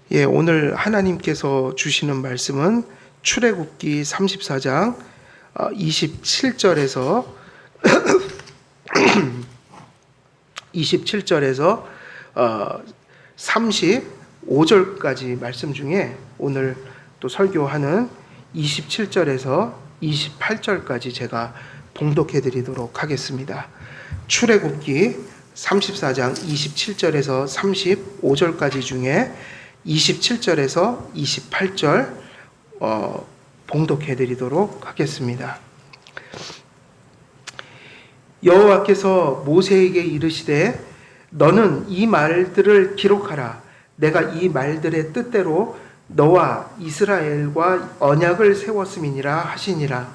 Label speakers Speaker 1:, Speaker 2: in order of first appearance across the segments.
Speaker 1: 오늘 하나님께서 주시는 말씀은 출애굽기 34장 27절에서 35절까지 말씀 중에 오늘 또 설교하는 27절에서 28절까지 제가 봉독해 드리도록 하겠습니다. 출애굽기 34장 27절에서 35절까지 중에 27절에서 28절 봉독해 드리도록 하겠습니다. 여호와께서 모세에게 이르시되 너는 이 말들을 기록하라. 내가 이 말들의 뜻대로 너와 이스라엘과 언약을 세웠음이니라 하시니라.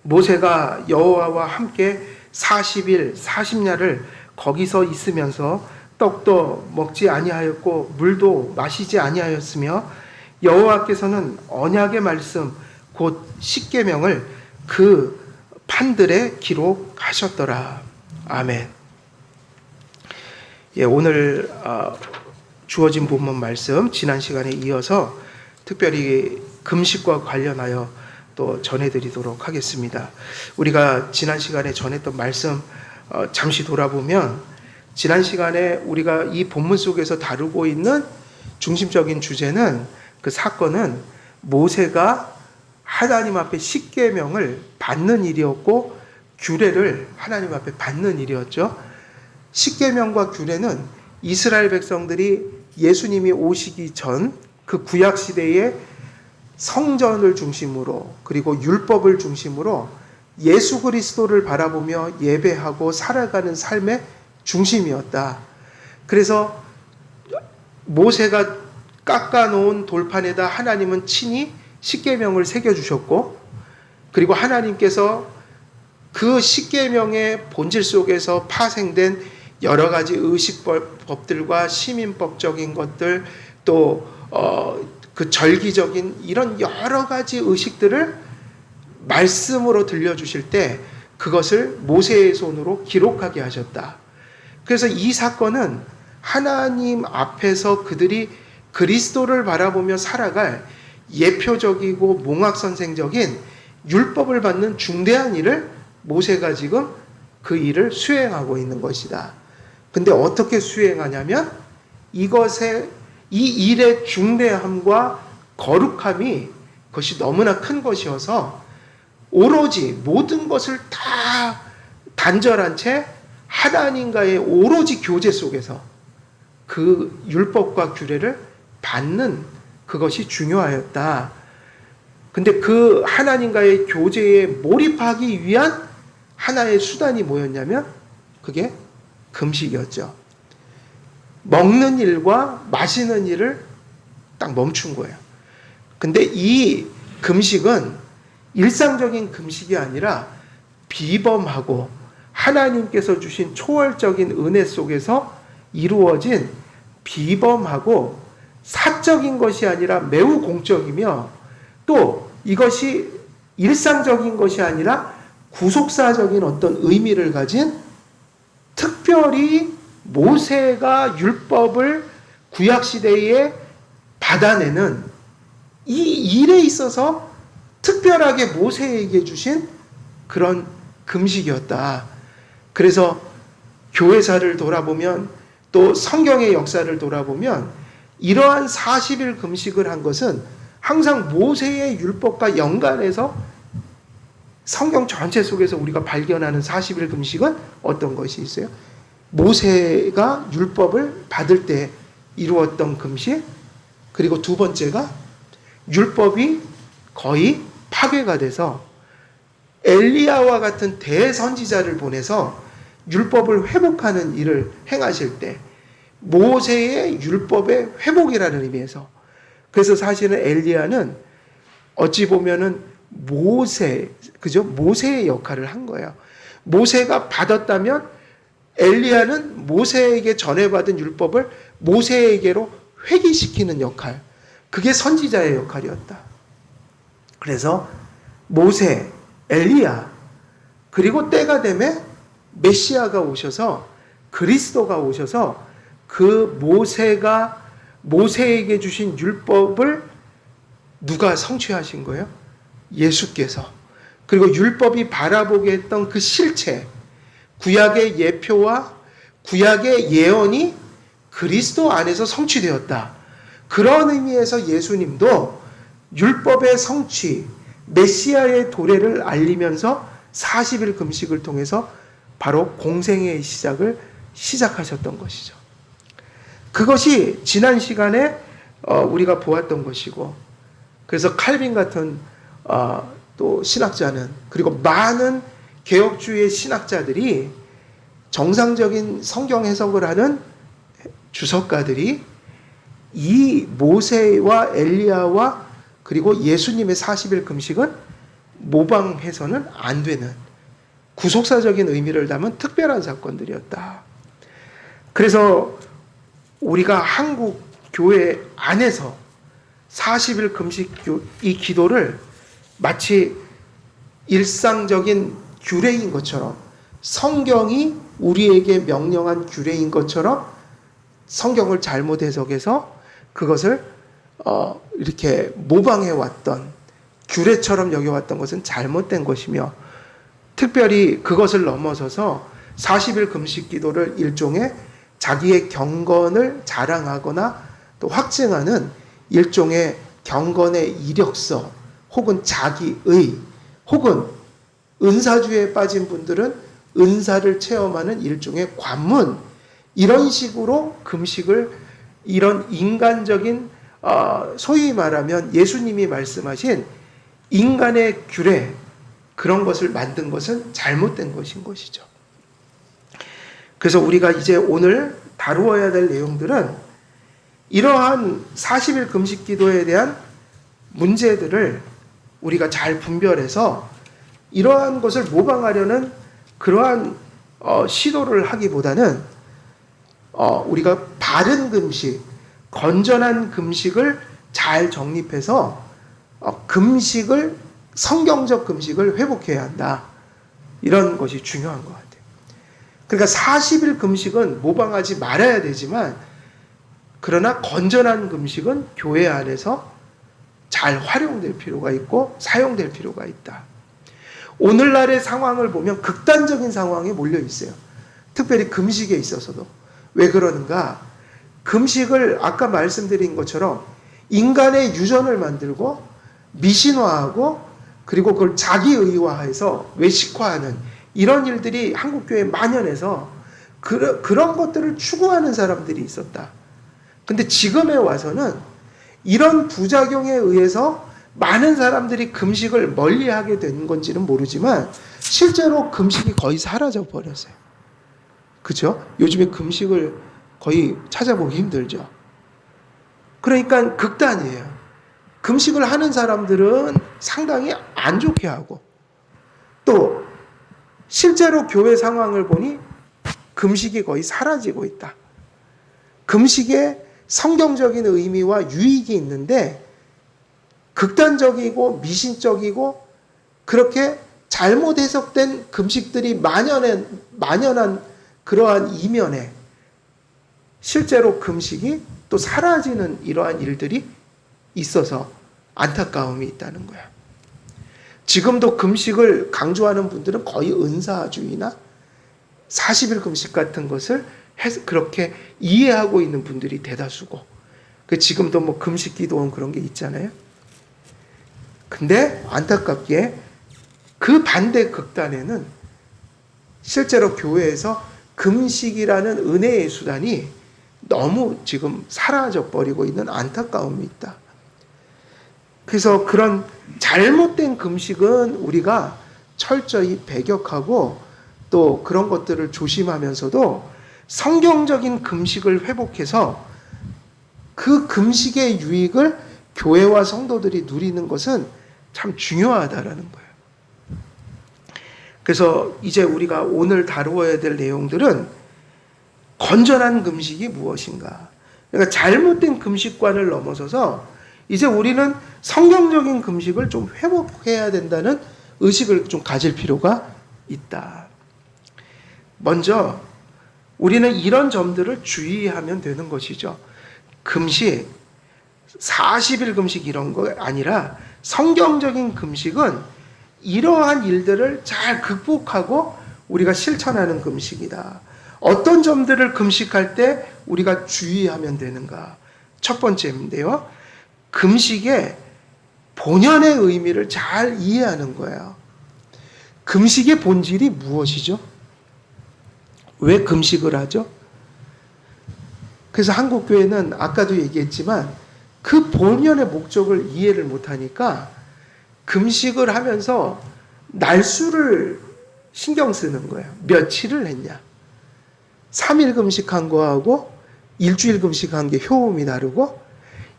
Speaker 1: 모세가 여호와와 함께 40일 40야를 거기서 있으면서 떡도 먹지 아니하였고 물도 마시지 아니하였으며 여호와께서는 언약의 말씀 곧 십계명을 그 판들에 기록하셨더라. 아멘. 오늘 주어진 본문 말씀 지난 시간에 이어서 특별히 금식과 관련하여 또 전해드리도록 하겠습니다. 우리가 지난 시간에 전했던 말씀 잠시 돌아보면 지난 시간에 우리가 이 본문 속에서 다루고 있는 중심적인 주제는 그 사건은 모세가 하나님 앞에 십계명을 받는 일이었고 규례를 하나님 앞에 받는 일이었죠. 십계명과 규례는 이스라엘 백성들이 예수님이 오시기 전 그 구약 시대에 성전을 중심으로 그리고 율법을 중심으로 예수 그리스도를 바라보며 예배하고 살아가는 삶의 중심이었다. 그래서 모세가 깎아놓은 돌판에다 하나님은 친히 십계명을 새겨주셨고 그리고 하나님께서 그 십계명의 본질 속에서 파생된 여러 가지 의식법들과 시민법적인 것들 또 그 절기적인 이런 여러 가지 의식들을 말씀으로 들려주실 때 그것을 모세의 손으로 기록하게 하셨다. 그래서 이 사건은 하나님 앞에서 그들이 그리스도를 바라보며 살아갈 예표적이고 몽학선생적인 율법을 받는 중대한 일을 모세가 지금 그 일을 수행하고 있는 것이다. 근데 어떻게 수행하냐면 이 일의 중대함과 거룩함이 그것이 너무나 큰 것이어서 오로지 모든 것을 다 단절한 채 하나님과의 오로지 교제 속에서 그 율법과 규례를 받는 그것이 중요하였다. 근데 그 하나님과의 교제에 몰입하기 위한 하나의 수단이 뭐였냐면 그게 금식이었죠. 먹는 일과 마시는 일을 딱 멈춘 거예요. 근데 이 금식은 일상적인 금식이 아니라 비범하고 하나님께서 주신 초월적인 은혜 속에서 이루어진 비범하고 사적인 것이 아니라 매우 공적이며 또 이것이 일상적인 것이 아니라 구속사적인 어떤 의미를 가진 특별히 모세가 율법을 구약시대에 받아내는 이 일에 있어서 특별하게 모세에게 주신 그런 금식이었다. 그래서 교회사를 돌아보면 또 성경의 역사를 돌아보면 이러한 40일 금식을 한 것은 항상 모세의 율법과 연관해서 성경 전체 속에서 우리가 발견하는 40일 금식은 어떤 것이 있어요? 모세가 율법을 받을 때 이루었던 금식, 그리고 두 번째가 율법이 거의 파괴가 돼서 엘리야와 같은 대선지자를 보내서 율법을 회복하는 일을 행하실 때 모세의 율법의 회복이라는 의미에서 그래서 사실은 엘리야는 어찌 보면은 모세의 역할을 한 거예요. 모세가 받았다면 엘리야는 모세에게 전해받은 율법을 모세에게로 회귀시키는 역할, 그게 선지자의 역할이었다. 그래서 모세, 엘리야, 그리고 때가 되면 메시아가 오셔서 그리스도가 오셔서 그 모세가 모세에게 주신 율법을 누가 성취하신 거예요? 예수께서. 그리고 율법이 바라보게 했던 그 실체, 구약의 예표와 구약의 예언이 그리스도 안에서 성취되었다. 그런 의미에서 예수님도 율법의 성취, 메시아의 도래를 알리면서 40일 금식을 통해서 바로 공생애의 시작을 시작하셨던 것이죠. 그것이 지난 시간에 우리가 보았던 것이고, 그래서 칼빈 같은 또 신학자는, 그리고 많은 개혁주의 신학자들이, 정상적인 성경 해석을 하는 주석가들이 이 모세와 엘리야와 그리고 예수님의 40일 금식은 모방해서는 안 되는 구속사적인 의미를 담은 특별한 사건들이었다. 그래서 우리가 한국 교회 안에서 40일 금식 이 기도를 마치 일상적인 규례인 것처럼, 성경이 우리에게 명령한 규례인 것처럼 성경을 잘못 해석해서 그것을 이렇게 모방해왔던, 규례처럼 여겨왔던 것은 잘못된 것이며, 특별히 그것을 넘어서서 40일 금식 기도를 일종의 자기의 경건을 자랑하거나 또 확증하는 일종의 경건의 이력서, 혹은 자기의, 혹은 은사주의에 빠진 분들은 은사를 체험하는 일종의 관문, 이런 식으로 금식을, 이런 인간적인 소위 말하면 예수님이 말씀하신 인간의 규례, 그런 것을 만든 것은 잘못된 것인 것이죠. 그래서 우리가 이제 오늘 다루어야 될 내용들은 이러한 40일 금식 기도에 대한 문제들을 우리가 잘 분별해서 이러한 것을 모방하려는 그러한 시도를 하기보다는 우리가 바른 금식, 건전한 금식을 잘 정립해서 금식을, 성경적 금식을 회복해야 한다. 이런 것이 중요한 것 같아요. 그러니까 40일 금식은 모방하지 말아야 되지만, 그러나 건전한 금식은 교회 안에서 잘 활용될 필요가 있고 사용될 필요가 있다. 오늘날의 상황을 보면 극단적인 상황에 몰려 있어요. 특별히 금식에 있어서도. 왜 그러는가? 금식을 아까 말씀드린 것처럼 인간의 유전을 만들고 미신화하고, 그리고 그걸 자기의화해서 외식화하는 이런 일들이 한국교회에 만연해서 그런 것들을 추구하는 사람들이 있었다. 근데 지금에 와서는 이런 부작용에 의해서 많은 사람들이 금식을 멀리하게 된 건지는 모르지만 실제로 금식이 거의 사라져 버렸어요. 그렇죠? 요즘에 금식을 거의 찾아보기 힘들죠. 그러니까 극단이에요. 금식을 하는 사람들은 상당히 안 좋게 하고, 또 실제로 교회 상황을 보니 금식이 거의 사라지고 있다. 금식에 성경적인 의미와 유익이 있는데 극단적이고 미신적이고 그렇게 잘못 해석된 금식들이 만연한 그러한 이면에 실제로 금식이 또 사라지는 이러한 일들이 있어서 안타까움이 있다는 거야. 지금도 금식을 강조하는 분들은 거의 은사주의나 40일 금식 같은 것을 그렇게 이해하고 있는 분들이 대다수고, 지금도 뭐 금식 기도원 그런 게 있잖아요. 근데 안타깝게 그 반대 극단에는 실제로 교회에서 금식이라는 은혜의 수단이 너무 지금 사라져 버리고 있는 안타까움이 있다. 그래서 그런 잘못된 금식은 우리가 철저히 배격하고 또 그런 것들을 조심하면서도 성경적인 금식을 회복해서 그 금식의 유익을 교회와 성도들이 누리는 것은 참 중요하다라는 거예요. 그래서 이제 우리가 오늘 다루어야 될 내용들은 건전한 금식이 무엇인가. 그러니까 잘못된 금식관을 넘어서서 이제 우리는 성경적인 금식을 좀 회복해야 된다는 의식을 좀 가질 필요가 있다. 먼저 우리는 이런 점들을 주의하면 되는 것이죠. 금식, 40일 금식 이런 거 아니라 성경적인 금식은 이러한 일들을 잘 극복하고 우리가 실천하는 금식이다. 어떤 점들을 금식할 때 우리가 주의하면 되는가? 첫 번째인데요. 금식의 본연의 의미를 잘 이해하는 거예요. 금식의 본질이 무엇이죠? 왜 금식을 하죠? 그래서 한국교회는 아까도 얘기했지만 그 본연의 목적을 이해를 못하니까 금식을 하면서 날수를 신경 쓰는 거예요. 며칠을 했냐. 3일 금식한 거하고 일주일 금식한 게 효험이 다르고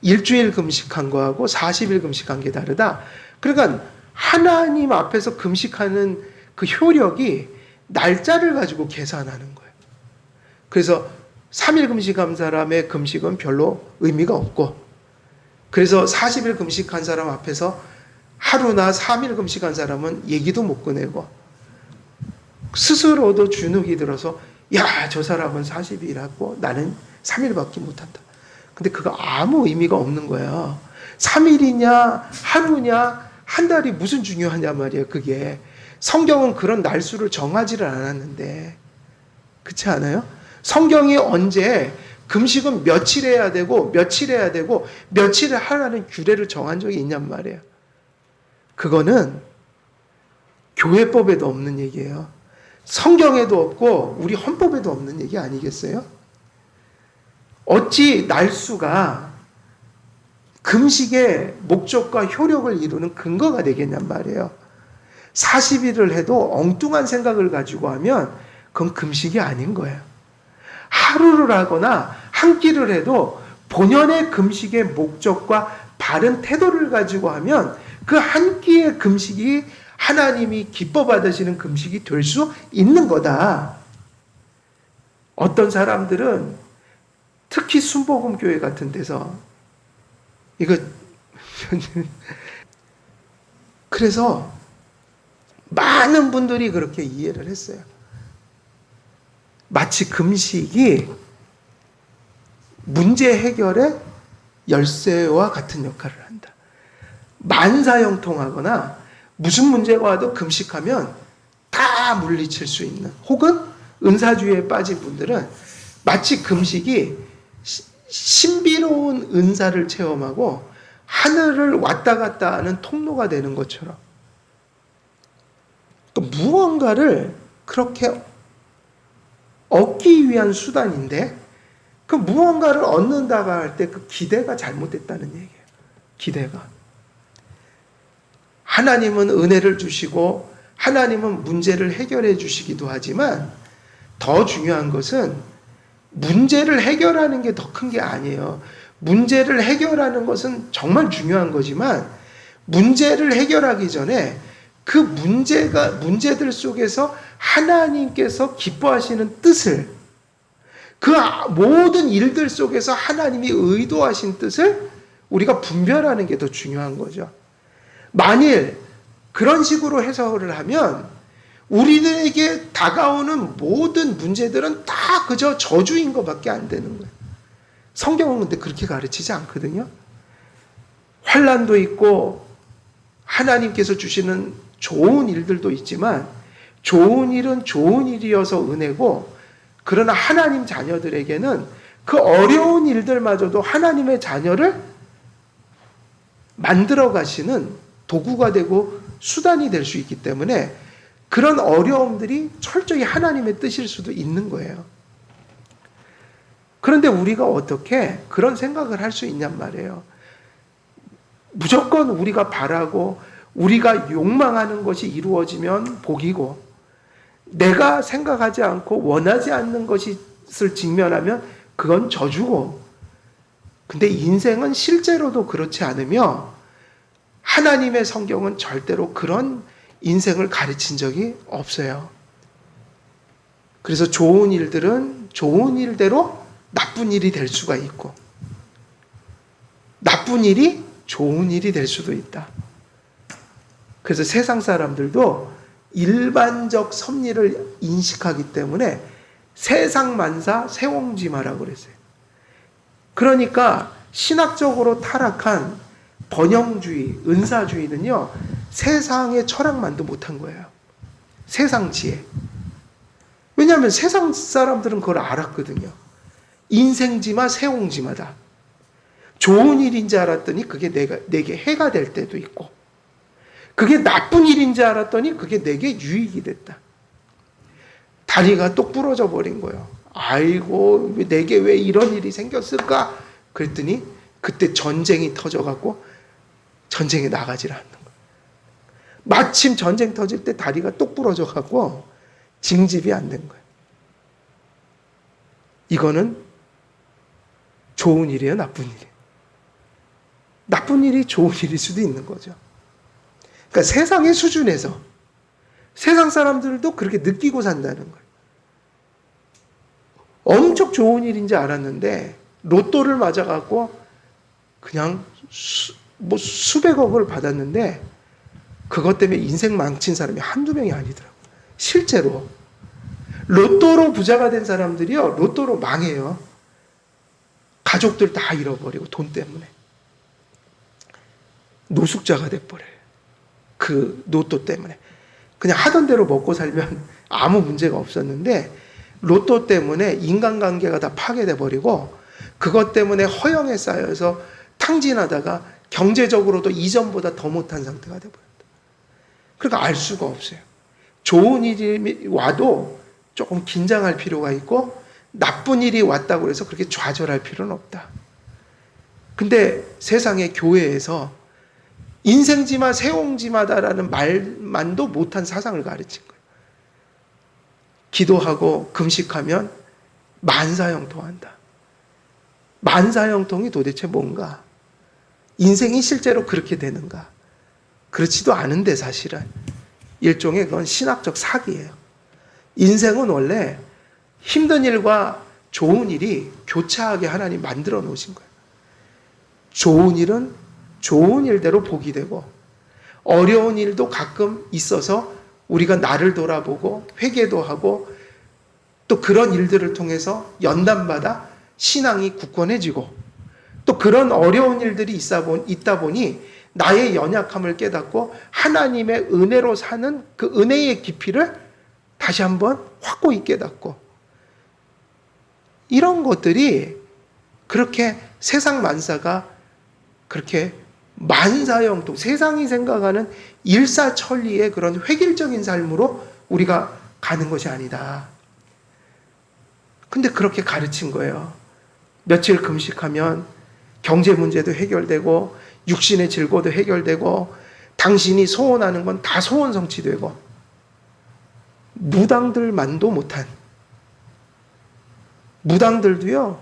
Speaker 1: 일주일 금식한 거하고 40일 금식한 게 다르다. 그러니까 하나님 앞에서 금식하는 그 효력이 날짜를 가지고 계산하는 거예요. 그래서 3일 금식한 사람의 금식은 별로 의미가 없고, 그래서 40일 금식한 사람 앞에서 하루나 3일 금식한 사람은 얘기도 못 꺼내고 스스로도 주눅이 들어서 야, 저 사람은 40일 하고 나는 3일밖에 못한다. 근데 그거 아무 의미가 없는 거예요. 3일이냐 하루냐 한 달이 무슨 중요하냐 말이에요. 그게 성경은 그런 날수를 정하지를 않았는데, 그렇지 않아요? 성경이 언제 금식은 며칠 해야 되고 며칠 해야 되고 며칠을 하라는 규례를 정한 적이 있냔 말이에요. 그거는 교회법에도 없는 얘기예요. 성경에도 없고 우리 헌법에도 없는 얘기 아니겠어요? 어찌 날수가 금식의 목적과 효력을 이루는 근거가 되겠냔 말이에요. 40일을 해도 엉뚱한 생각을 가지고 하면 그건 금식이 아닌 거예요. 하루를 하거나 한 끼를 해도 본연의 금식의 목적과 바른 태도를 가지고 하면 그 한 끼의 금식이 하나님이 기뻐 받으시는 금식이 될 수 있는 거다. 어떤 사람들은 특히 순복음 교회 같은 데서 이거 그래서 많은 분들이 그렇게 이해를 했어요. 마치 금식이 문제 해결의 열쇠와 같은 역할을 한다. 만사형통하거나 무슨 문제가 와도 금식하면 다 물리칠 수 있는, 혹은 은사주의에 빠진 분들은 마치 금식이 신비로운 은사를 체험하고 하늘을 왔다 갔다 하는 통로가 되는 것처럼, 그러니까 무언가를 그렇게 얻기 위한 수단인데 그 무언가를 얻는다고 할 때 그 기대가 잘못됐다는 얘기예요. 기대가. 하나님은 은혜를 주시고 하나님은 문제를 해결해 주시기도 하지만 더 중요한 것은 문제를 해결하는 게 더 큰 게 아니에요. 문제를 해결하는 것은 정말 중요한 거지만 문제를 해결하기 전에 그 문제들 속에서 하나님께서 기뻐하시는 뜻을, 그 모든 일들 속에서 하나님이 의도하신 뜻을 우리가 분별하는 게 더 중요한 거죠. 만일 그런 식으로 해석을 하면 우리들에게 다가오는 모든 문제들은 다 그저 저주인 것밖에 안 되는 거예요. 성경은 근데 그렇게 가르치지 않거든요. 환난도 있고 하나님께서 주시는 좋은 일들도 있지만 좋은 일은 좋은 일이어서 은혜고, 그러나 하나님 자녀들에게는 그 어려운 일들마저도 하나님의 자녀를 만들어 가시는 도구가 되고 수단이 될 수 있기 때문에 그런 어려움들이 철저히 하나님의 뜻일 수도 있는 거예요. 그런데 우리가 어떻게 그런 생각을 할 수 있냔 말이에요. 무조건 우리가 바라고 우리가 욕망하는 것이 이루어지면 복이고, 내가 생각하지 않고 원하지 않는 것을 직면하면 그건 저주고, 근데 인생은 실제로도 그렇지 않으며 하나님의 성경은 절대로 그런 인생을 가르친 적이 없어요. 그래서 좋은 일들은 좋은 일대로 나쁜 일이 될 수가 있고, 나쁜 일이 좋은 일이 될 수도 있다. 그래서 세상 사람들도 일반적 섭리를 인식하기 때문에 세상 만사 세옹지마라고 그랬어요. 그러니까 신학적으로 타락한 번영주의, 은사주의는요, 세상의 철학만도 못한 거예요. 세상 지혜. 왜냐하면 세상 사람들은 그걸 알았거든요. 인생지마 세옹지마다. 좋은 일인지 알았더니 그게 내게 해가 될 때도 있고, 그게 나쁜 일인지 알았더니 그게 내게 유익이 됐다. 다리가 똑 부러져 버린 거예요. 아이고, 내게 왜 이런 일이 생겼을까? 그랬더니 그때 전쟁이 터져갖고 전쟁에 나가질 않는 거예요. 마침 전쟁 터질 때 다리가 똑 부러져갖고 징집이 안 된 거예요. 이거는 좋은 일이에요, 나쁜 일이에요? 나쁜 일이 좋은 일일 수도 있는 거죠. 그러니까 세상의 수준에서 세상 사람들도 그렇게 느끼고 산다는 거예요. 엄청 좋은 일인지 알았는데 로또를 맞아갖고 그냥 수백억을 받았는데 그것 때문에 인생 망친 사람이 한두 명이 아니더라고요. 실제로 로또로 부자가 된 사람들이요, 로또로 망해요. 가족들 다 잃어버리고 돈 때문에 노숙자가 돼버려요. 그 로또 때문에. 그냥 하던 대로 먹고 살면 아무 문제가 없었는데 로또 때문에 인간관계가 다 파괴돼 버리고 그것 때문에 허영에 쌓여서 탕진하다가 경제적으로도 이전보다 더 못한 상태가 돼버렸다. 그러니까 알 수가 없어요. 좋은 일이 와도 조금 긴장할 필요가 있고 나쁜 일이 왔다고 해서 그렇게 좌절할 필요는 없다. 근데 세상의 교회에서 인생지마 세옹지마다라는 말만도 못한 사상을 가르친 거예요. 기도하고 금식하면 만사형통한다. 만사형통이 도대체 뭔가? 인생이 실제로 그렇게 되는가? 그렇지도 않은데 사실은 일종의 그건 신학적 사기예요. 인생은 원래 힘든 일과 좋은 일이 교차하게 하나님 만들어 놓으신 거예요. 좋은 일은 좋은 일대로 복이 되고 어려운 일도 가끔 있어서 우리가 나를 돌아보고 회개도 하고 또 그런 일들을 통해서 연단받아 신앙이 굳건해지고 또 그런 어려운 일들이 있다 보니 나의 연약함을 깨닫고 하나님의 은혜로 사는 그 은혜의 깊이를 다시 한번 확고히 깨닫고 이런 것들이 그렇게 세상 만사가 그렇게 만사형통, 세상이 생각하는 일사천리의 그런 획일적인 삶으로 우리가 가는 것이 아니다. 근데 그렇게 가르친 거예요. 며칠 금식하면 경제 문제도 해결되고 육신의 질고도 해결되고 당신이 소원하는 건 다 소원 성취되고 무당들만도 못한 무당들도요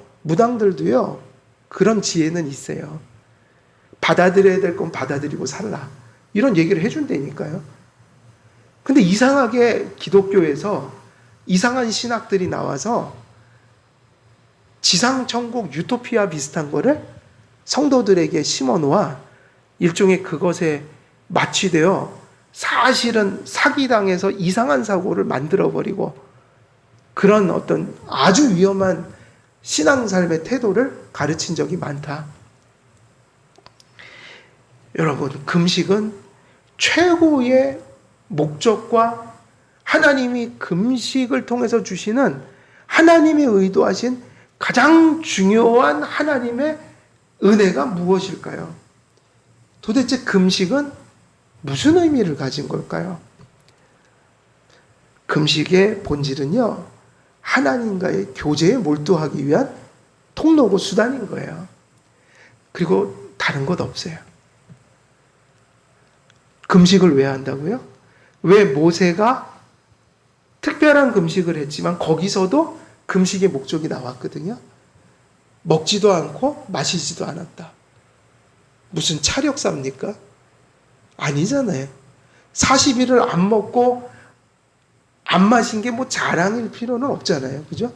Speaker 1: 그런 지혜는 있어요. 받아들여야 될 건 받아들이고 살라. 이런 얘기를 해준다니까요. 근데 이상하게 기독교에서 이상한 신학들이 나와서 지상천국 유토피아 비슷한 거를 성도들에게 심어놓아 일종의 그것에 마취되어 사실은 사기당해서 이상한 사고를 만들어버리고 그런 어떤 아주 위험한 신앙삶의 태도를 가르친 적이 많다. 여러분, 금식은 최고의 목적과 하나님이 금식을 통해서 주시는 하나님이 의도하신 가장 중요한 하나님의 은혜가 무엇일까요? 도대체 금식은 무슨 의미를 가진 걸까요? 금식의 본질은요, 하나님과의 교제에 몰두하기 위한 통로고 수단인 거예요. 그리고 다른 것 없어요. 금식을 왜 한다고요? 왜 모세가 특별한 금식을 했지만 거기서도 금식의 목적이 나왔거든요. 먹지도 않고 마시지도 않았다. 무슨 차력사입니까? 아니잖아요. 40일을 안 먹고 안 마신 게 뭐 자랑일 필요는 없잖아요. 그죠?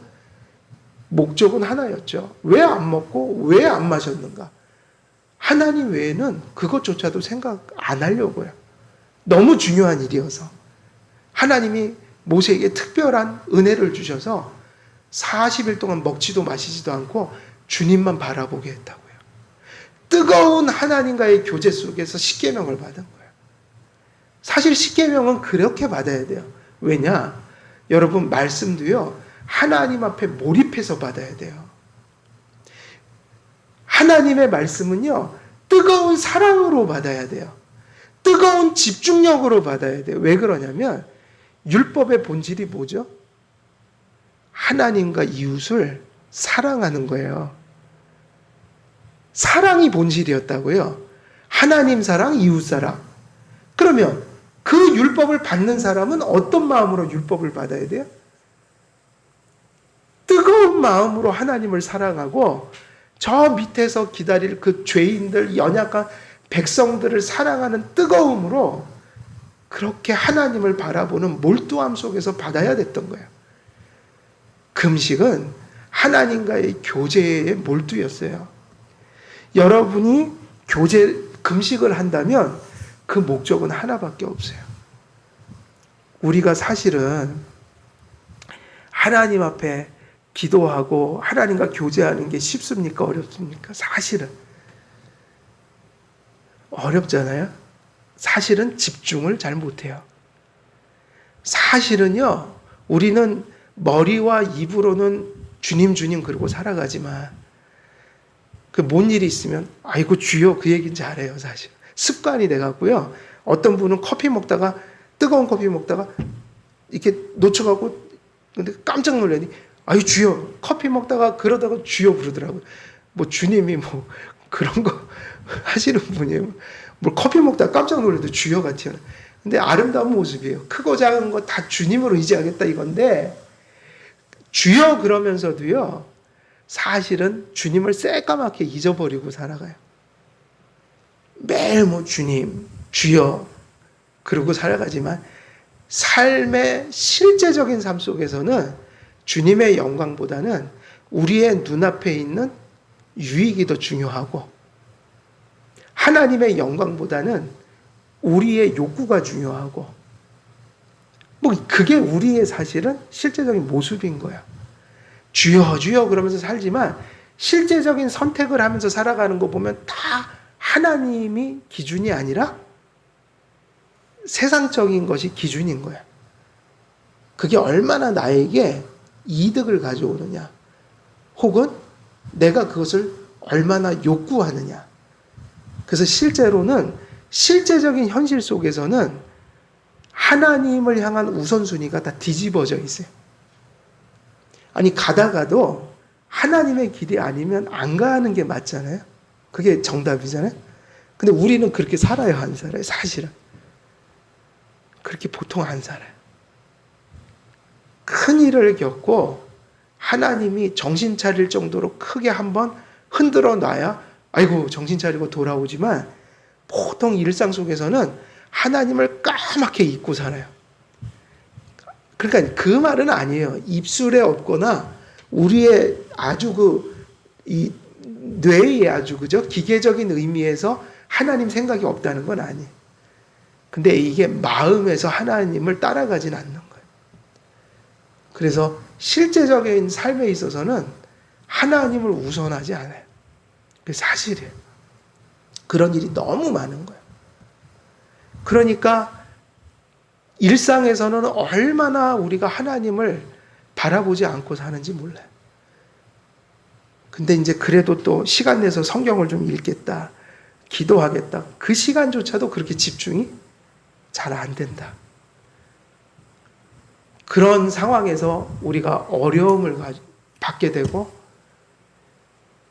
Speaker 1: 목적은 하나였죠. 왜 안 먹고 왜 안 마셨는가? 하나님 외에는 그것조차도 생각 안 하려고요. 너무 중요한 일이어서. 하나님이 모세에게 특별한 은혜를 주셔서 40일 동안 먹지도 마시지도 않고 주님만 바라보게 했다고요. 뜨거운 하나님과의 교제 속에서 십계명을 받은 거예요. 사실 십계명은 그렇게 받아야 돼요. 왜냐? 여러분, 말씀도요, 하나님 앞에 몰입해서 받아야 돼요. 하나님의 말씀은요, 뜨거운 사랑으로 받아야 돼요. 뜨거운 집중력으로 받아야 돼요. 왜 그러냐면 율법의 본질이 뭐죠? 하나님과 이웃을 사랑하는 거예요. 사랑이 본질이었다고요. 하나님 사랑, 이웃 사랑. 그러면 그 율법을 받는 사람은 어떤 마음으로 율법을 받아야 돼요? 뜨거운 마음으로 하나님을 사랑하고 저 밑에서 기다릴 그 죄인들, 연약한 백성들을 사랑하는 뜨거움으로 그렇게 하나님을 바라보는 몰두함 속에서 받아야 됐던 거예요. 금식은 하나님과의 교제의 몰두였어요. 여러분이 금식을 한다면 그 목적은 하나밖에 없어요. 우리가 사실은 하나님 앞에 기도하고 하나님과 교제하는 게 쉽습니까? 어렵습니까? 사실은 어렵잖아요. 사실은 집중을 잘 못해요. 사실은요, 우리는 머리와 입으로는 주님 주님 그러고 살아가지만 그 뭔 일이 있으면 아이고 주여 그 얘기는 잘해요. 사실 습관이 돼갖고요. 어떤 분은 커피 먹다가 뜨거운 커피 먹다가 이렇게 놓쳐갖고 근데 깜짝 놀라니 아유 주여 커피 먹다가 그러다가 주여 부르더라고요. 뭐 주님이 뭐 그런 거 하시는 분이에요. 뭐 커피 먹다가 깜짝 놀라도 주여 같아요. 근데 아름다운 모습이에요. 크고 작은 거 다 주님으로 의지하겠다 이건데 주여 그러면서도요. 사실은 주님을 새까맣게 잊어버리고 살아가요. 매일 뭐 주님, 주여 그러고 살아가지만 삶의 실제적인 삶 속에서는 주님의 영광보다는 우리의 눈앞에 있는 유익이 더 중요하고 하나님의 영광보다는 우리의 욕구가 중요하고 뭐 그게 우리의 사실은 실제적인 모습인 거야. 주여 주여 그러면서 살지만 실제적인 선택을 하면서 살아가는 거 보면 다 하나님이 기준이 아니라 세상적인 것이 기준인 거야. 그게 얼마나 나에게 이득을 가져오느냐 혹은 내가 그것을 얼마나 욕구하느냐. 그래서 실제로는 실제적인 현실 속에서는 하나님을 향한 우선순위가 다 뒤집어져 있어요. 아니 가다가도 하나님의 길이 아니면 안 가는 게 맞잖아요. 그게 정답이잖아요. 근데 우리는 그렇게 살아요, 안 살아요? 사실은 그렇게 보통 안 살아요. 큰 일을 겪고 하나님이 정신 차릴 정도로 크게 한번 흔들어 놔야 아이고 정신 차리고 돌아오지만 보통 일상 속에서는 하나님을 까맣게 잊고 살아요. 그러니까 그 말은 아니에요. 입술에 없거나 우리의 아주 이 뇌의 아주 그죠? 기계적인 의미에서 하나님 생각이 없다는 건 아니에요. 근데 이게 마음에서 하나님을 따라가진 않는 거예요. 그래서 실제적인 삶에 있어서는 하나님을 우선하지 않아요. 그게 사실이에요. 그런 일이 너무 많은 거예요. 그러니까 일상에서는 얼마나 우리가 하나님을 바라보지 않고 사는지 몰라요. 근데 이제 그래도 또 시간 내서 성경을 좀 읽겠다, 기도하겠다. 그 시간조차도 그렇게 집중이 잘 안 된다. 그런 상황에서 우리가 어려움을 받게 되고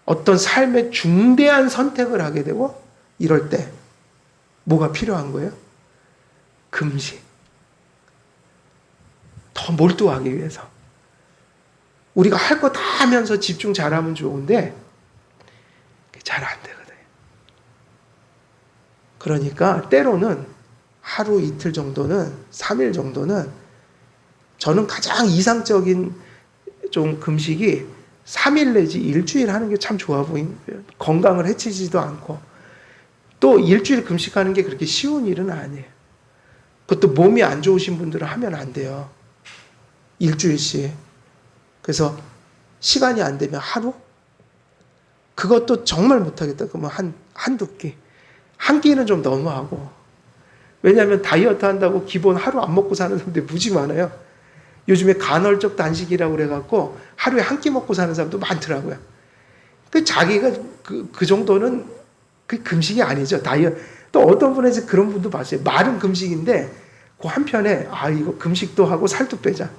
Speaker 1: 어떤 삶의 중대한 선택을 하게 되고 이럴 때 뭐가 필요한 거예요? 금식. 더 몰두하기 위해서. 우리가 할 거 다 하면서 집중 잘하면 좋은데 잘 안 되거든요. 그러니까 때로는 하루 이틀 정도는 3일 정도는 저는 가장 이상적인 좀 금식이 3일 내지 일주일 하는 게 참 좋아 보이는 거예요. 건강을 해치지도 않고 또 일주일 금식하는 게 그렇게 쉬운 일은 아니에요. 그것도 몸이 안 좋으신 분들은 하면 안 돼요. 일주일씩. 그래서 시간이 안 되면 하루 그것도 정말 못하겠다. 그러면 한두 끼. 한 끼는 좀 너무하고. 왜냐하면 다이어트 한다고 기본 하루 안 먹고 사는 사람들이 무지 많아요. 요즘에 간헐적 단식이라고 그래갖고 하루에 한 끼 먹고 사는 사람도 많더라고요. 그 자기가 그 정도는 그 금식이 아니죠. 다이어트. 또 어떤 분은 이제 그런 분도 봤어요. 말은 금식인데 그 한편에 이거 금식도 하고 살도 빼자.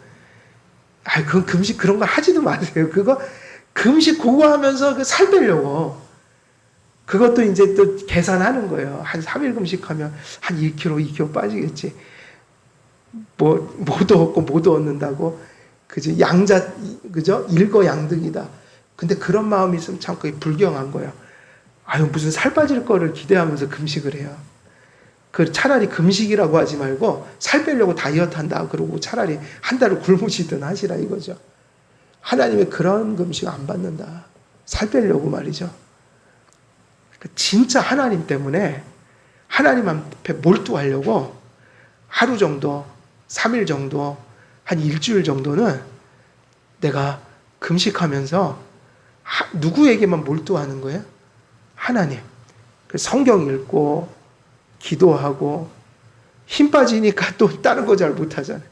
Speaker 1: 그건 금식 그런 거 하지도 마세요. 그거 금식 그거 하면서 그 살 빼려고. 그것도 이제 또 계산하는 거예요. 한 3일 금식하면 한 1kg, 2kg 빠지겠지. 못 얻고 못 얻는다고. 그죠? 그죠? 일거양득이다. 근데 그런 마음이 있으면 참 그게 불경한 거예요. 무슨 살 빠질 거를 기대하면서 금식을 해요. 차라리 금식이라고 하지 말고 살 빼려고 다이어트 한다 그러고 차라리 한 달을 굶으시든 하시라 이거죠. 하나님의 그런 금식 안 받는다. 살 빼려고 말이죠. 진짜 하나님 때문에 하나님 앞에 몰두하려고 하루 정도, 3일 정도, 한 일주일 정도는 내가 금식하면서 누구에게만 몰두하는 거예요? 하나님. 성경 읽고 기도하고 힘 빠지니까 또 다른 거 잘 못하잖아요.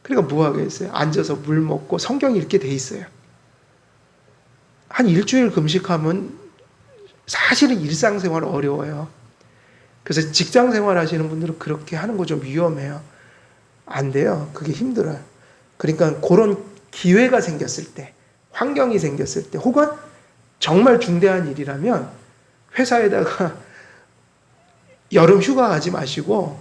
Speaker 1: 그러니까 뭐 하겠어요? 앉아서 물 먹고 성경 읽게 돼 있어요. 한 일주일 금식하면 사실은 일상생활 어려워요. 그래서 직장생활 하시는 분들은 그렇게 하는 거 좀 위험해요. 안 돼요. 그게 힘들어요. 그러니까 그런 기회가 생겼을 때, 환경이 생겼을 때, 혹은 정말 중대한 일이라면 회사에다가 여름 휴가 가지 마시고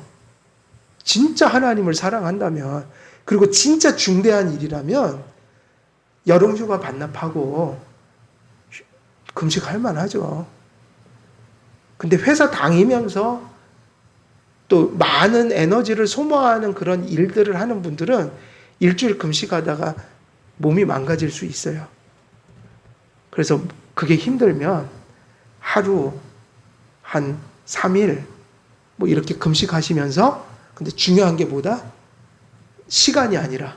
Speaker 1: 진짜 하나님을 사랑한다면, 그리고 진짜 중대한 일이라면 여름 휴가 반납하고 금식할 만하죠. 근데 회사 다니면서 또 많은 에너지를 소모하는 그런 일들을 하는 분들은 일주일 금식하다가 몸이 망가질 수 있어요. 그래서 그게 힘들면 하루 한 3일 이렇게 금식하시면서, 근데 중요한 게 뭐다? 시간이 아니라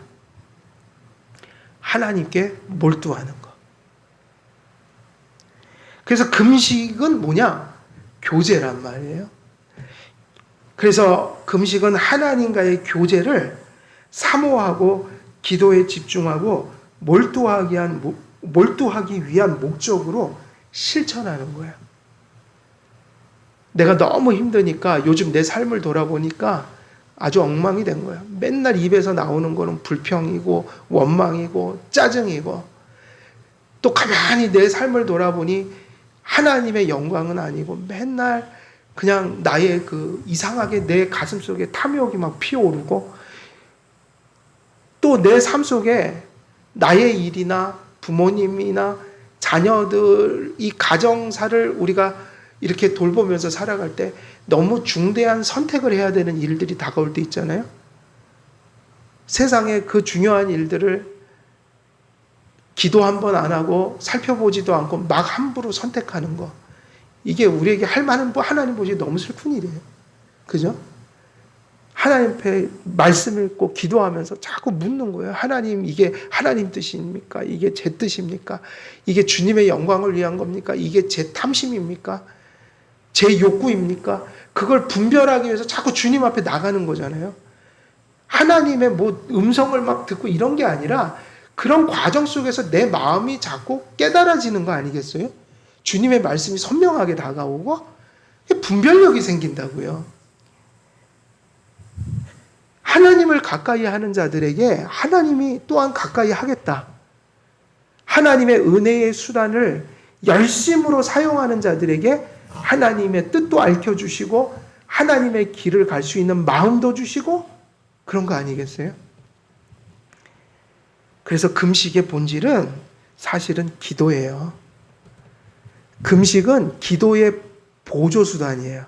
Speaker 1: 하나님께 몰두하는 거. 그래서 금식은 뭐냐? 교제란 말이에요. 그래서 금식은 하나님과의 교제를 사모하고 기도에 집중하고 몰두하기 위한 목적으로 실천하는 거예요. 내가 너무 힘드니까 요즘 내 삶을 돌아보니까 아주 엉망이 된 거예요. 맨날 입에서 나오는 거는 불평이고 원망이고 짜증이고, 또 가만히 내 삶을 돌아보니 하나님의 영광은 아니고 맨날 그냥 나의 이상하게 내 가슴 속에 탐욕이 막 피어오르고, 또 내 삶 속에 나의 일이나 부모님이나 자녀들, 이 가정사를 우리가 이렇게 돌보면서 살아갈 때 너무 중대한 선택을 해야 되는 일들이 다가올 때 있잖아요. 세상에 그 중요한 일들을 기도 한 번 안 하고 살펴보지도 않고 막 함부로 선택하는 거. 이게 우리에게 할 만한, 하나님 보시기에 너무 슬픈 일이에요. 그죠? 하나님 앞에 말씀 읽고 기도하면서 자꾸 묻는 거예요. 하나님, 이게 하나님 뜻입니까? 이게 제 뜻입니까? 이게 주님의 영광을 위한 겁니까? 이게 제 탐심입니까? 제 욕구입니까? 그걸 분별하기 위해서 자꾸 주님 앞에 나가는 거잖아요. 하나님의 음성을 막 듣고 이런 게 아니라 그런 과정 속에서 내 마음이 자꾸 깨달아지는 거 아니겠어요? 주님의 말씀이 선명하게 다가오고 분별력이 생긴다고요. 하나님을 가까이 하는 자들에게 하나님이 또한 가까이 하겠다. 하나님의 은혜의 수단을 열심으로 사용하는 자들에게 하나님의 뜻도 알려주시고 하나님의 길을 갈 수 있는 마음도 주시고 그런 거 아니겠어요? 그래서 금식의 본질은 사실은 기도예요. 금식은 기도의 보조수단이에요.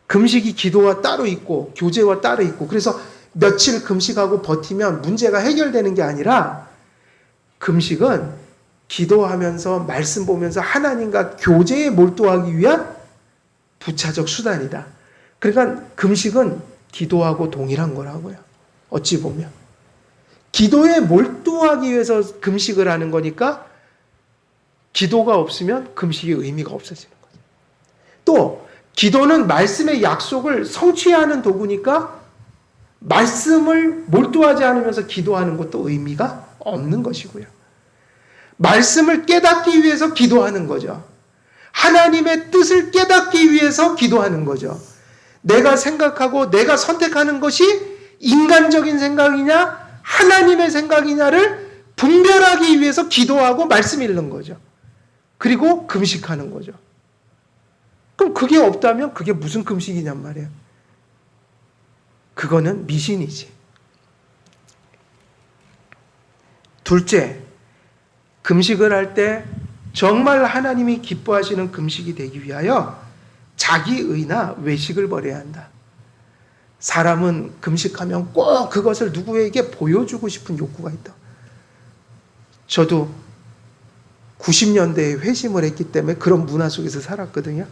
Speaker 1: 금식이 기도와 따로 있고 교제와 따로 있고, 그래서 며칠 금식하고 버티면 문제가 해결되는 게 아니라 금식은 기도하면서 말씀 보면서 하나님과 교제에 몰두하기 위한 부차적 수단이다. 그러니까 금식은 기도하고 동일한 거라고요. 어찌 보면. 기도에 몰두하기 위해서 금식을 하는 거니까 기도가 없으면 금식의 의미가 없어지는 거죠. 또 기도는 말씀의 약속을 성취하는 도구니까 말씀을 몰두하지 않으면서 기도하는 것도 의미가 없는 것이고요. 말씀을 깨닫기 위해서 기도하는 거죠. 하나님의 뜻을 깨닫기 위해서 기도하는 거죠. 내가 생각하고 내가 선택하는 것이 인간적인 생각이냐 하나님의 생각이냐를 분별하기 위해서 기도하고 말씀 읽는 거죠. 그리고 금식하는 거죠. 그럼 그게 없다면 그게 무슨 금식이냔 말이에요. 그거는 미신이지. 둘째, 금식을 할 때 정말 하나님이 기뻐하시는 금식이 되기 위하여 자기의나 외식을 버려야 한다. 사람은 금식하면 꼭 그것을 누구에게 보여주고 싶은 욕구가 있다. 저도 90년대에 회심을 했기 때문에 그런 문화 속에서 살았거든요.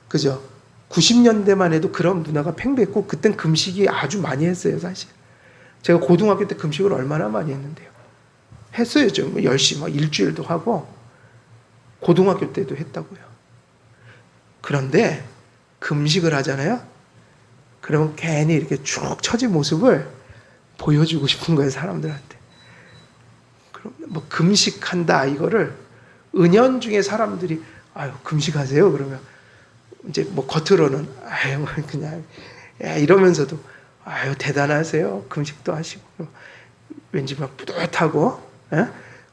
Speaker 1: 그죠? 90년대만 해도 그런 문화가 팽배했고 그땐 금식이 아주 많이 했어요, 사실. 제가 고등학교 때 금식을 얼마나 많이 했는데요. 했어요. 좀 열심히 막 일주일도 하고 고등학교 때도 했다고요. 그런데 금식을 하잖아요. 그러면 괜히 이렇게 쭉 처진 모습을 보여주고 싶은 거예요, 사람들한테. 그럼 뭐 금식한다 이거를 은연중에 사람들이 아유 금식하세요 그러면 이제 뭐 겉으로는 아유 그냥 이러면서도 아유 대단하세요 금식도 하시고 왠지 막 뿌듯하고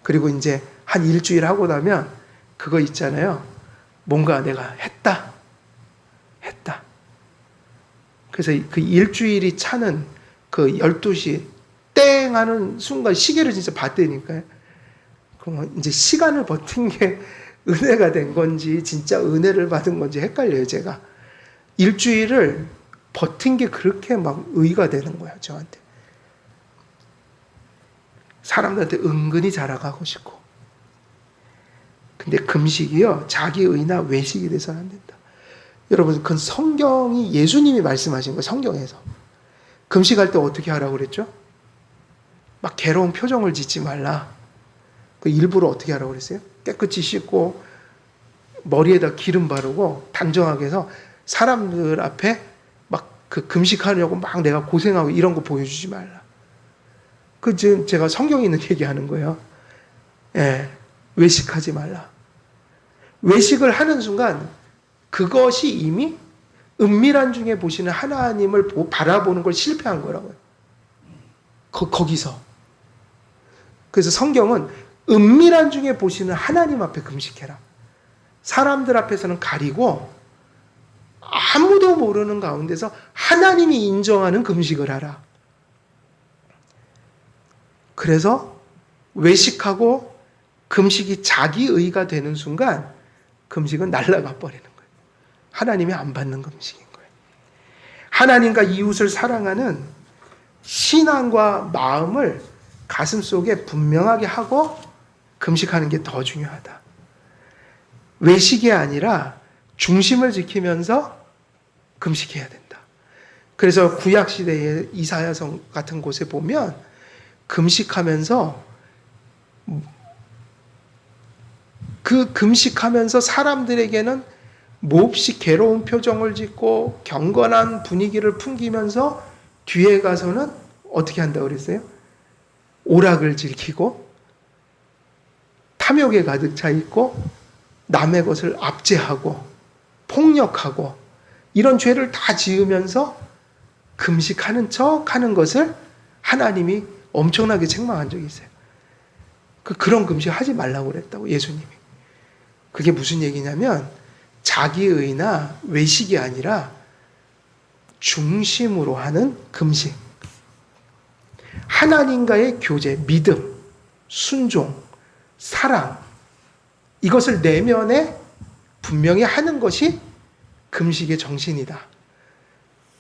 Speaker 1: 그리고 이제 한 일주일 하고 나면 그거 있잖아요. 뭔가 내가 했다. 그래서 그 일주일이 차는 그 12시 땡 하는 순간 시계를 진짜 봤다니까요. 그러면 이제 시간을 버틴 게 은혜가 된 건지 진짜 은혜를 받은 건지 헷갈려요, 제가. 일주일을 버틴 게 그렇게 막 의의가 되는 거야, 저한테. 사람들한테 은근히 자랑하고 싶고. 근데 금식이요, 자기의나 외식이 돼서는 안 된다. 여러분, 그건 성경이 예수님이 말씀하신 거예요, 성경에서. 금식할 때 어떻게 하라고 그랬죠? 막 괴로운 표정을 짓지 말라. 그 일부러 어떻게 하라고 그랬어요? 깨끗이 씻고 머리에다 기름 바르고 단정하게 해서 사람들 앞에 막 그 금식하려고 막 내가 고생하고 이런 거 보여주지 말라. 그 지금 제가 성경에 있는 얘기하는 거예요. 예, 외식하지 말라. 외식을 하는 순간 그것이 이미 은밀한 중에 보시는 하나님을 바라보는 걸 실패한 거라고요. 거기서. 그래서 성경은 은밀한 중에 보시는 하나님 앞에 금식해라. 사람들 앞에서는 가리고 아무도 모르는 가운데서 하나님이 인정하는 금식을 하라. 그래서 외식하고 금식이 자기의가 되는 순간 금식은 날아가 버리는 거예요. 하나님이 안 받는 금식인 거예요. 하나님과 이웃을 사랑하는 신앙과 마음을 가슴속에 분명하게 하고 금식하는 게 더 중요하다. 외식이 아니라 중심을 지키면서 금식해야 된다. 그래서 구약시대의 이사야서 같은 곳에 보면 금식하면서 그 금식하면서 사람들에게는 몹시 괴로운 표정을 짓고 경건한 분위기를 풍기면서 뒤에 가서는 어떻게 한다고 그랬어요? 오락을 즐기고 탐욕에 가득 차 있고 남의 것을 압제하고 폭력하고 이런 죄를 다 지으면서 금식하는 척 하는 것을 하나님이 엄청나게 책망한 적이 있어요. 그런 금식 하지 말라고 그랬다고 예수님이. 그게 무슨 얘기냐면 자기의나 외식이 아니라 중심으로 하는 금식. 하나님과의 교제, 믿음, 순종, 사랑 이것을 내면에 분명히 하는 것이 금식의 정신이다.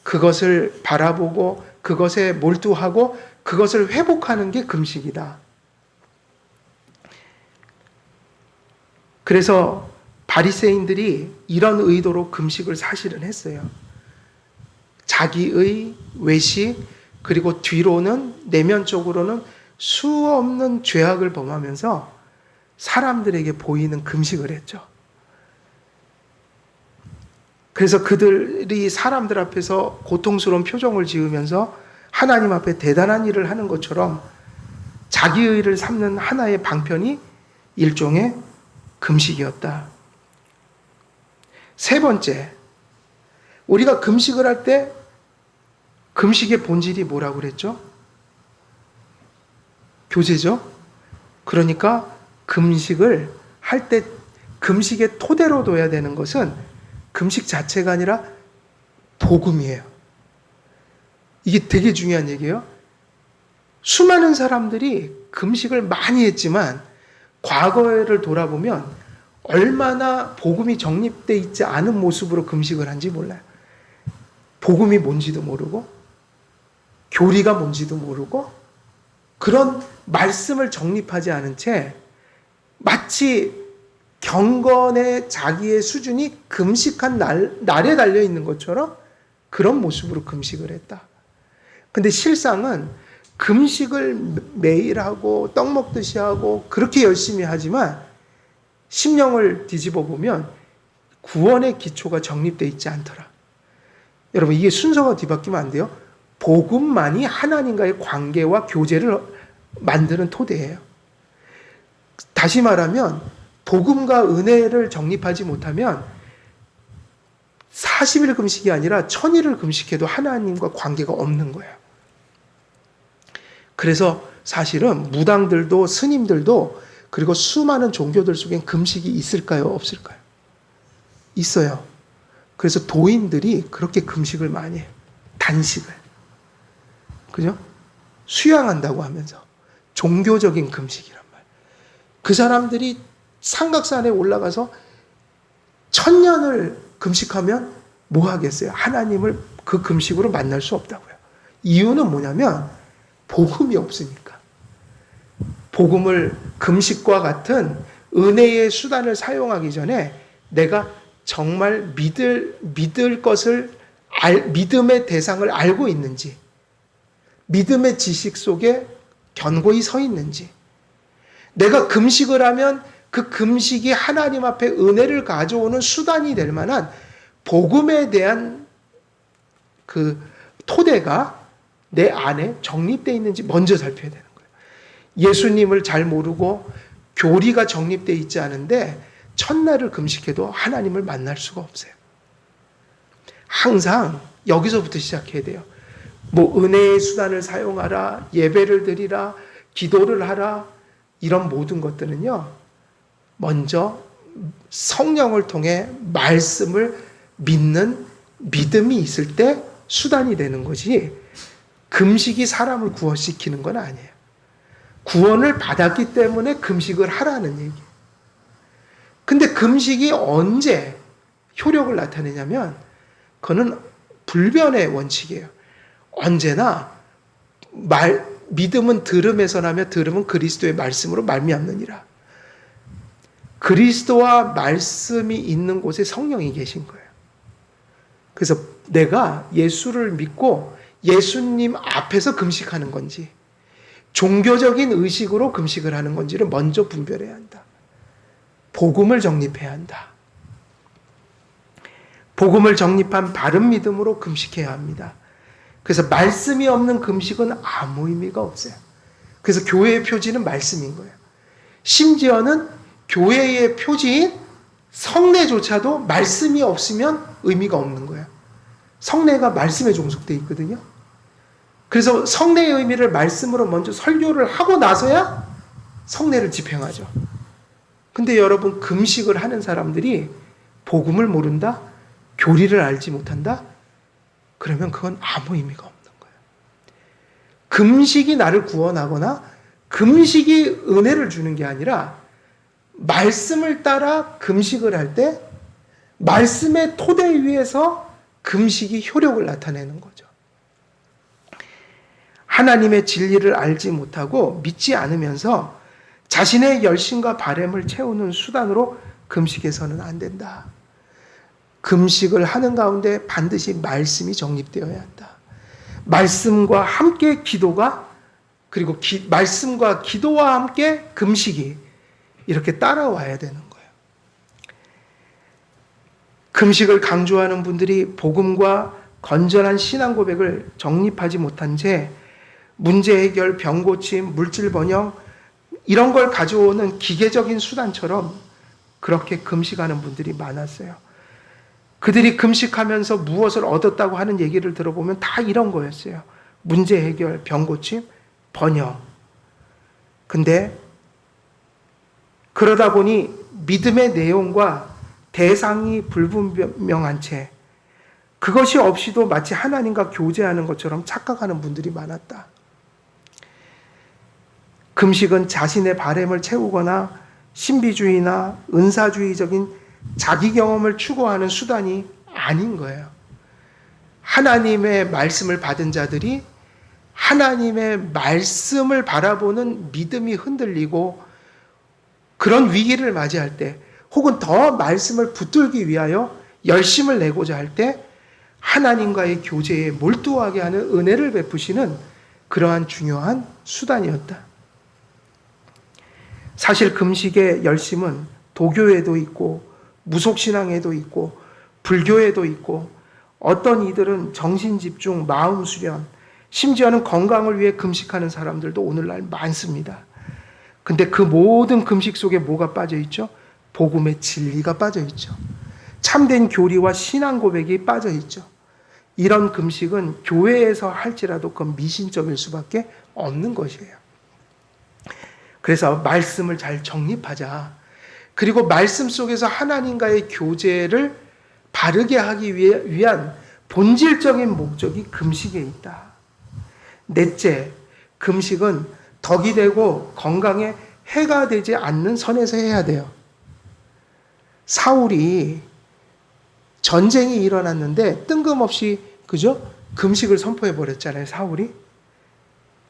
Speaker 1: 그것을 바라보고 그것에 몰두하고 그것을 회복하는 게 금식이다. 그래서 바리새인들이 이런 의도로 금식을 사실은 했어요. 자기의 외식 그리고 뒤로는 내면적으로는 수없는 죄악을 범하면서 사람들에게 보이는 금식을 했죠. 그래서 그들이 사람들 앞에서 고통스러운 표정을 지으면서 하나님 앞에 대단한 일을 하는 것처럼 자기의 일을 삼는 하나의 방편이 일종의 금식이었다. 세 번째, 우리가 금식을 할 때 금식의 본질이 뭐라고 그랬죠? 교제죠? 그러니까 금식을 할 때 금식의 토대로 둬야 되는 것은 금식 자체가 아니라 복음이에요. 이게 되게 중요한 얘기예요. 수많은 사람들이 금식을 많이 했지만 과거를 돌아보면 얼마나 복음이 정립되어 있지 않은 모습으로 금식을 한지 몰라요. 복음이 뭔지도 모르고 교리가 뭔지도 모르고 그런 말씀을 정립하지 않은 채 마치 경건의 자기의 수준이 금식한 날에 달려 있는 것처럼 그런 모습으로 금식을 했다. 근데 실상은 금식을 매일 하고 떡 먹듯이 하고 그렇게 열심히 하지만 심령을 뒤집어 보면 구원의 기초가 정립되어 있지 않더라. 여러분, 이게 순서가 뒤바뀌면 안 돼요. 복음만이 하나님과의 관계와 교제를 만드는 토대예요. 다시 말하면 복음과 은혜를 정립하지 못하면 40일 금식이 아니라 1000일을 금식해도 하나님과 관계가 없는 거예요. 그래서 사실은 무당들도 스님들도 그리고 수많은 종교들 속엔 금식이 있을까요? 없을까요? 있어요. 그래서 도인들이 그렇게 금식을 많이 해요. 단식을. 그죠? 수양한다고 하면서. 종교적인 금식이란 말이에요. 그 사람들이 삼각산에 올라가서 1000년을 금식하면 뭐 하겠어요? 하나님을 그 금식으로 만날 수 없다고요. 이유는 뭐냐면 복음이 없으니까. 복음을 금식과 같은 은혜의 수단을 사용하기 전에 내가 정말 믿을 것을 믿음의 대상을 알고 있는지, 믿음의 지식 속에 견고히 서 있는지, 내가 금식을 하면 그 금식이 하나님 앞에 은혜를 가져오는 수단이 될 만한 복음에 대한 그 토대가 내 안에 정립되어 있는지 먼저 살펴야 되는 거예요. 예수님을 잘 모르고 교리가 정립되어 있지 않은데 첫날을 금식해도 하나님을 만날 수가 없어요. 항상 여기서부터 시작해야 돼요. 뭐 은혜의 수단을 사용하라, 예배를 드리라, 기도를 하라, 이런 모든 것들은요, 먼저 성령을 통해 말씀을 믿는 믿음이 있을 때 수단이 되는 거지, 금식이 사람을 구원시키는 건 아니에요. 구원을 받았기 때문에 금식을 하라는 얘기예요. 근데 금식이 언제 효력을 나타내냐면 그거는 불변의 원칙이에요. 언제나 믿음은 들음에서 나며 들음은 그리스도의 말씀으로 말미암느니라. 그리스도와 말씀이 있는 곳에 성령이 계신 거예요. 그래서 내가 예수를 믿고 예수님 앞에서 금식하는 건지 종교적인 의식으로 금식을 하는 건지를 먼저 분별해야 한다. 복음을 정립해야 한다. 복음을 정립한 바른 믿음으로 금식해야 합니다. 그래서 말씀이 없는 금식은 아무 의미가 없어요. 그래서 교회의 표지는 말씀인 거예요. 심지어는 교회의 표지인 성례조차도 말씀이 없으면 의미가 없는 거예요. 성례가 말씀에 종속되어 있거든요. 그래서 성례의 의미를 말씀으로 먼저 설교를 하고 나서야 성례를 집행하죠. 근데 여러분, 금식을 하는 사람들이 복음을 모른다? 교리를 알지 못한다? 그러면 그건 아무 의미가 없는 거예요. 금식이 나를 구원하거나 금식이 은혜를 주는 게 아니라 말씀을 따라 금식을 할 때 말씀의 토대 위에서 금식이 효력을 나타내는 거죠. 하나님의 진리를 알지 못하고 믿지 않으면서 자신의 열심과 바램을 채우는 수단으로 금식해서는 안 된다. 금식을 하는 가운데 반드시 말씀이 정립되어야 한다. 말씀과 함께 기도가, 그리고 말씀과 기도와 함께 금식이 이렇게 따라와야 되는 거예요. 금식을 강조하는 분들이 복음과 건전한 신앙 고백을 정립하지 못한 채 문제 해결, 병 고침, 물질 번영 이런 걸 가져오는 기계적인 수단처럼 그렇게 금식하는 분들이 많았어요. 그들이 금식하면서 무엇을 얻었다고 하는 얘기를 들어보면 다 이런 거였어요. 문제 해결, 병 고침, 번영. 근데 그러다 보니 믿음의 내용과 대상이 불분명한 채 그것이 없이도 마치 하나님과 교제하는 것처럼 착각하는 분들이 많았다. 금식은 자신의 바램을 채우거나 신비주의나 은사주의적인 자기 경험을 추구하는 수단이 아닌 거예요. 하나님의 말씀을 받은 자들이 하나님의 말씀을 바라보는 믿음이 흔들리고 그런 위기를 맞이할 때 혹은 더 말씀을 붙들기 위하여 열심을 내고자 할 때 하나님과의 교제에 몰두하게 하는 은혜를 베푸시는 그러한 중요한 수단이었다. 사실 금식의 열심은 도교에도 있고 무속신앙에도 있고 불교에도 있고 어떤 이들은 정신집중, 마음수련, 심지어는 건강을 위해 금식하는 사람들도 오늘날 많습니다. 근데 그 모든 금식 속에 뭐가 빠져 있죠? 복음의 진리가 빠져 있죠. 참된 교리와 신앙 고백이 빠져 있죠. 이런 금식은 교회에서 할지라도 그건 미신적일 수밖에 없는 것이에요. 그래서 말씀을 잘 정립하자. 그리고 말씀 속에서 하나님과의 교제를 바르게 하기 위한 본질적인 목적이 금식에 있다. 넷째, 금식은 덕이 되고 건강에 해가 되지 않는 선에서 해야 돼요. 사울이 전쟁이 일어났는데 뜬금없이 그죠? 금식을 선포해 버렸잖아요, 사울이.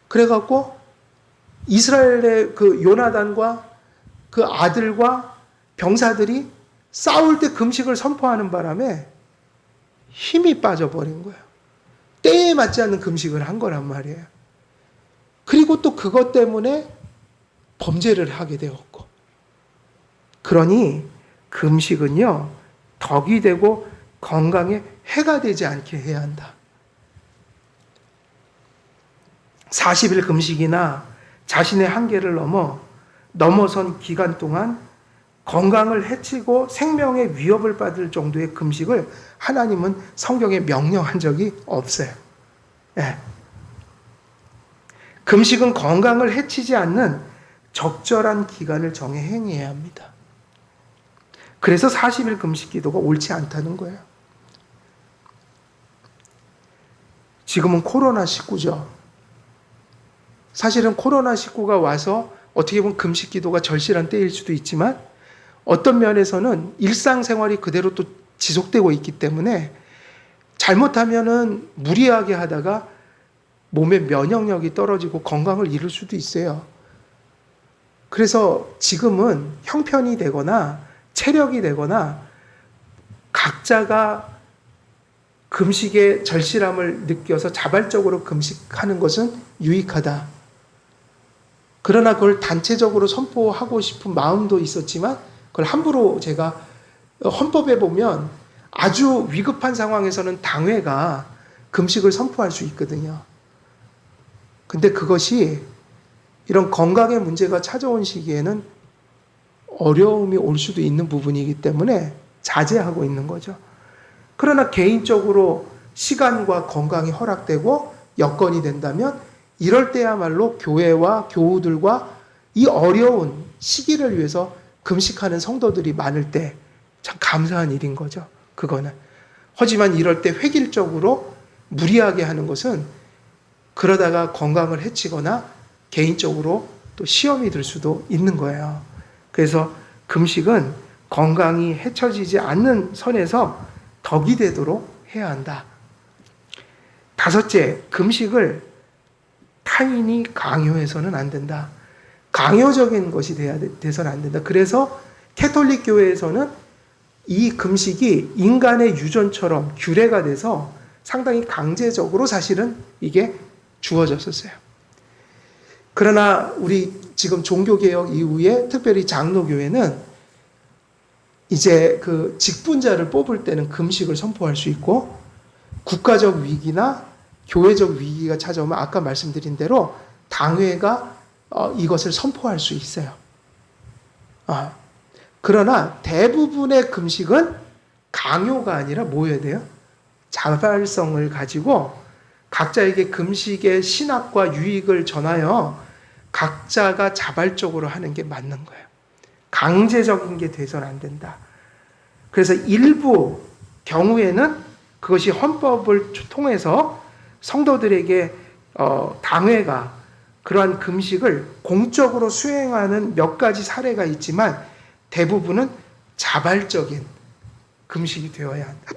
Speaker 1: 그래갖고 이스라엘의 그 요나단과 그 아들과 병사들이 싸울 때 금식을 선포하는 바람에 힘이 빠져버린 거예요. 때에 맞지 않는 금식을 한 거란 말이에요. 그리고 또 그것 때문에 범죄를 하게 되었고. 그러니 금식은요, 덕이 되고 건강에 해가 되지 않게 해야 한다. 40일 금식이나 자신의 한계를 넘어선 기간 동안 건강을 해치고 생명의 위협을 받을 정도의 금식을 하나님은 성경에 명령한 적이 없어요. 네. 금식은 건강을 해치지 않는 적절한 기간을 정해 행해야 합니다. 그래서 40일 금식 기도가 옳지 않다는 거예요. 지금은 코로나19죠. 사실은 코로나19가 와서 어떻게 보면 금식 기도가 절실한 때일 수도 있지만 어떤 면에서는 일상생활이 그대로 또 지속되고 있기 때문에 잘못하면은 무리하게 하다가 몸의 면역력이 떨어지고 건강을 잃을 수도 있어요. 그래서 지금은 형편이 되거나 체력이 되거나 각자가 금식의 절실함을 느껴서 자발적으로 금식하는 것은 유익하다. 그러나 그걸 단체적으로 선포하고 싶은 마음도 있었지만 그걸 함부로 제가 헌법에 보면 아주 위급한 상황에서는 당회가 금식을 선포할 수 있거든요. 근데 그것이 이런 건강의 문제가 찾아온 시기에는 어려움이 올 수도 있는 부분이기 때문에 자제하고 있는 거죠. 그러나 개인적으로 시간과 건강이 허락되고 여건이 된다면 이럴 때야말로 교회와 교우들과 이 어려운 시기를 위해서 금식하는 성도들이 많을 때 참 감사한 일인 거죠. 그거는. 하지만 이럴 때 획일적으로 무리하게 하는 것은 그러다가 건강을 해치거나 개인적으로 또 시험이 들 수도 있는 거예요. 그래서 금식은 건강이 해쳐지지 않는 선에서 덕이 되도록 해야 한다. 다섯째, 금식을 타인이 강요해서는 안 된다. 강요적인 것이 돼서는 안 된다. 그래서 캐톨릭 교회에서는 이 금식이 인간의 유전처럼 규례가 돼서 상당히 강제적으로 사실은 이게 주어졌었어요. 그러나 우리 지금 종교개혁 이후에 특별히 장로교회는 이제 그 직분자를 뽑을 때는 금식을 선포할 수 있고, 국가적 위기나 교회적 위기가 찾아오면 아까 말씀드린 대로 당회가 이것을 선포할 수 있어요. 그러나 대부분의 금식은 강요가 아니라 뭐여야 돼요? 자발성을 가지고 각자에게 금식의 신학과 유익을 전하여 각자가 자발적으로 하는 게 맞는 거예요. 강제적인 게 돼서는 안 된다. 그래서 일부 경우에는 그것이 헌법을 통해서 성도들에게 당회가 그러한 금식을 공적으로 수행하는 몇 가지 사례가 있지만 대부분은 자발적인 금식이 되어야 한다.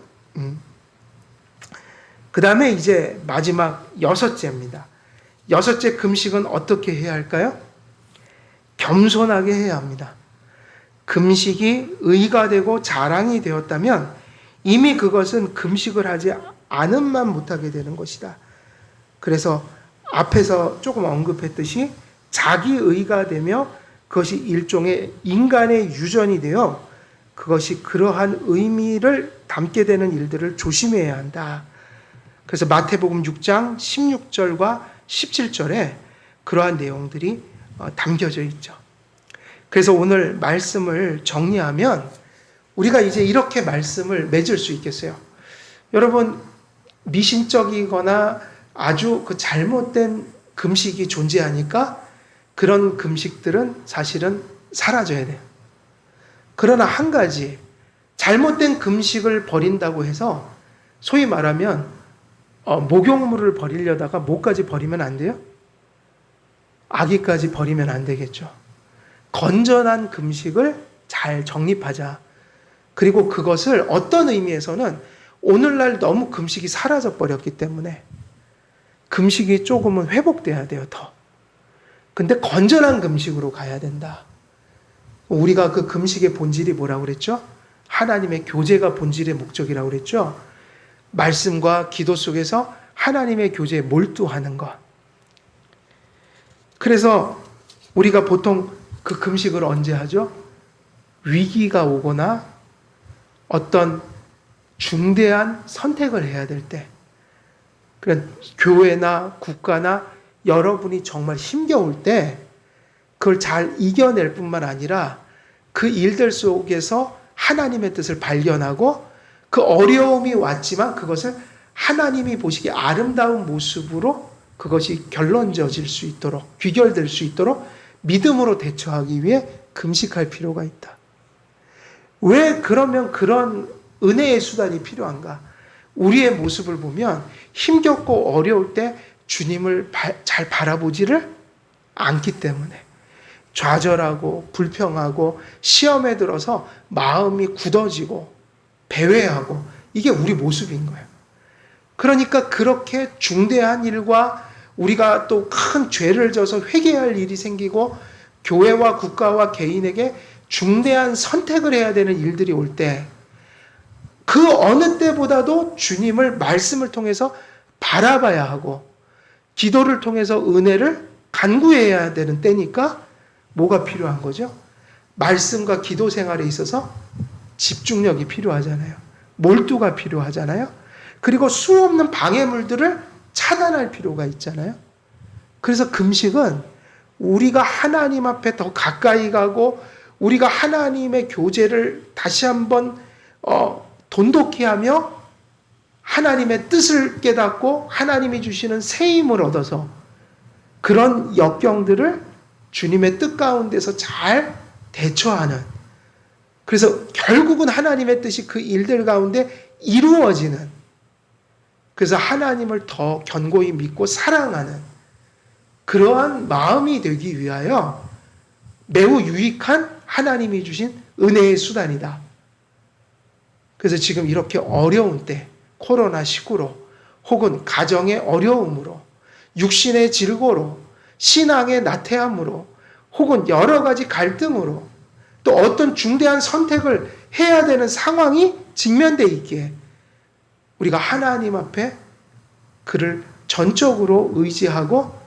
Speaker 1: 그 다음에 이제 마지막 6째입니다. 6째 금식은 어떻게 해야 할까요? 겸손하게 해야 합니다. 금식이 의가 되고 자랑이 되었다면 이미 그것은 금식을 하지 않음만 못하게 되는 것이다. 그래서 앞에서 조금 언급했듯이 자기 의가 되며 그것이 일종의 인간의 유전이 되어 그것이 그러한 의미를 담게 되는 일들을 조심해야 한다. 그래서 마태복음 6장 16절과 17절에 그러한 내용들이 담겨져 있죠. 그래서 오늘 말씀을 정리하면 우리가 이제 이렇게 말씀을 맺을 수 있겠어요. 여러분, 미신적이거나 아주 그 잘못된 금식이 존재하니까 그런 금식들은 사실은 사라져야 돼요. 그러나 한 가지, 잘못된 금식을 버린다고 해서 소위 말하면 목욕물을 버리려다가 뭐까지 버리면 안 돼요? 아기까지 버리면 안 되겠죠. 건전한 금식을 잘 정립하자. 그리고 그것을 어떤 의미에서는 오늘날 너무 금식이 사라져 버렸기 때문에 금식이 조금은 회복돼야 돼요, 더. 근데 건전한 금식으로 가야 된다. 우리가 그 금식의 본질이 뭐라고 그랬죠? 하나님의 교제가 본질의 목적이라고 그랬죠? 말씀과 기도 속에서 하나님의 교제에 몰두하는 것. 그래서 우리가 보통 그 금식을 언제 하죠? 위기가 오거나 어떤 중대한 선택을 해야 될 때, 그런 교회나 국가나 여러분이 정말 힘겨울 때 그걸 잘 이겨낼 뿐만 아니라 그 일들 속에서 하나님의 뜻을 발견하고 그 어려움이 왔지만 그것을 하나님이 보시기에 아름다운 모습으로 그것이 결론져질 수 있도록, 귀결될 수 있도록 믿음으로 대처하기 위해 금식할 필요가 있다. 왜 그러면 그런 은혜의 수단이 필요한가? 우리의 모습을 보면 힘겹고 어려울 때 주님을 잘 바라보지를 않기 때문에 좌절하고 불평하고 시험에 들어서 마음이 굳어지고 배회하고 이게 우리 모습인 거예요. 그러니까 그렇게 중대한 일과 우리가 또 큰 죄를 져서 회개할 일이 생기고 교회와 국가와 개인에게 중대한 선택을 해야 되는 일들이 올 때 그 어느 때보다도 주님을 말씀을 통해서 바라봐야 하고 기도를 통해서 은혜를 간구해야 되는 때니까 뭐가 필요한 거죠? 말씀과 기도 생활에 있어서 집중력이 필요하잖아요. 몰두가 필요하잖아요. 그리고 수없는 방해물들을 차단할 필요가 있잖아요. 그래서 금식은 우리가 하나님 앞에 더 가까이 가고 우리가 하나님의 교제를 다시 한번 돈독히 하며 하나님의 뜻을 깨닫고 하나님이 주시는 새 힘을 얻어서 그런 역경들을 주님의 뜻 가운데서 잘 대처하는, 그래서 결국은 하나님의 뜻이 그 일들 가운데 이루어지는, 그래서 하나님을 더 견고히 믿고 사랑하는 그러한 마음이 되기 위하여 매우 유익한 하나님이 주신 은혜의 수단이다. 그래서 지금 이렇게 어려운 때, 코로나19로 혹은 가정의 어려움으로 육신의 질고로 신앙의 나태함으로 혹은 여러 가지 갈등으로 또 어떤 중대한 선택을 해야 되는 상황이 직면되어 있기에 우리가 하나님 앞에 그를 전적으로 의지하고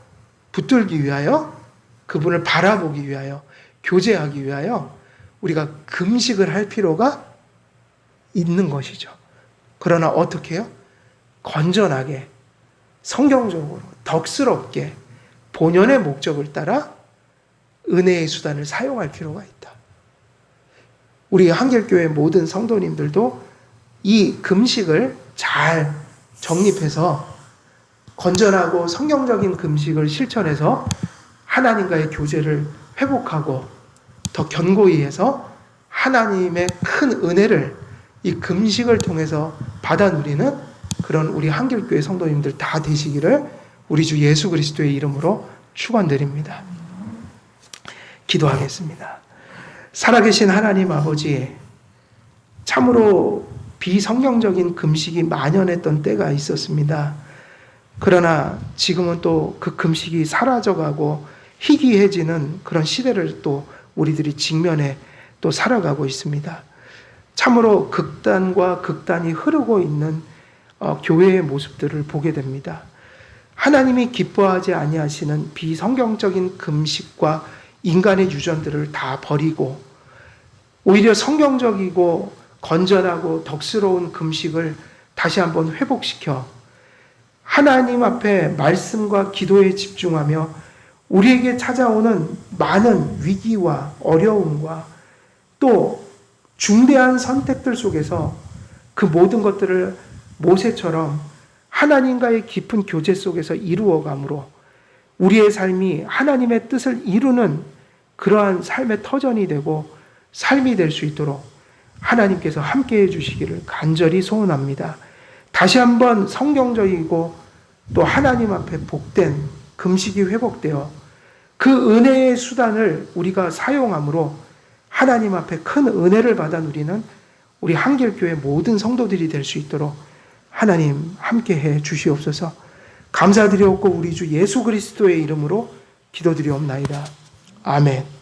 Speaker 1: 붙들기 위하여 그분을 바라보기 위하여, 교제하기 위하여 우리가 금식을 할 필요가 있는 것이죠. 그러나 어떻게 해요? 건전하게, 성경적으로, 덕스럽게 본연의 목적을 따라 은혜의 수단을 사용할 필요가 있다. 우리 한길교회 모든 성도님들도 이 금식을 잘 정립해서 건전하고 성경적인 금식을 실천해서 하나님과의 교제를 회복하고 더 견고히 해서 하나님의 큰 은혜를 이 금식을 통해서 받아 누리는 그런 우리 한길교회 성도님들 다 되시기를 우리 주 예수 그리스도의 이름으로 축원드립니다. 기도하겠습니다. 살아계신 하나님 아버지, 참으로 비성경적인 금식이 만연했던 때가 있었습니다. 그러나 지금은 또 그 금식이 사라져가고 희귀해지는 그런 시대를 또 우리들이 직면해 또 살아가고 있습니다. 참으로 극단과 극단이 흐르고 있는 교회의 모습들을 보게 됩니다. 하나님이 기뻐하지 아니하시는 비성경적인 금식과 인간의 유전들을 다 버리고 오히려 성경적이고 건전하고 덕스러운 금식을 다시 한번 회복시켜 하나님 앞에 말씀과 기도에 집중하며 우리에게 찾아오는 많은 위기와 어려움과 또 중대한 선택들 속에서 그 모든 것들을 모세처럼 하나님과의 깊은 교제 속에서 이루어감으로 우리의 삶이 하나님의 뜻을 이루는 그러한 삶의 터전이 되고 삶이 될 수 있도록 하나님께서 함께해 주시기를 간절히 소원합니다. 다시 한번 성경적이고 또 하나님 앞에 복된 금식이 회복되어 그 은혜의 수단을 우리가 사용함으로 하나님 앞에 큰 은혜를 받아 누리는 우리 한길교회 모든 성도들이 될 수 있도록 하나님 함께해 주시옵소서. 감사드리옵고 우리 주 예수 그리스도의 이름으로 기도드리옵나이다. 아멘.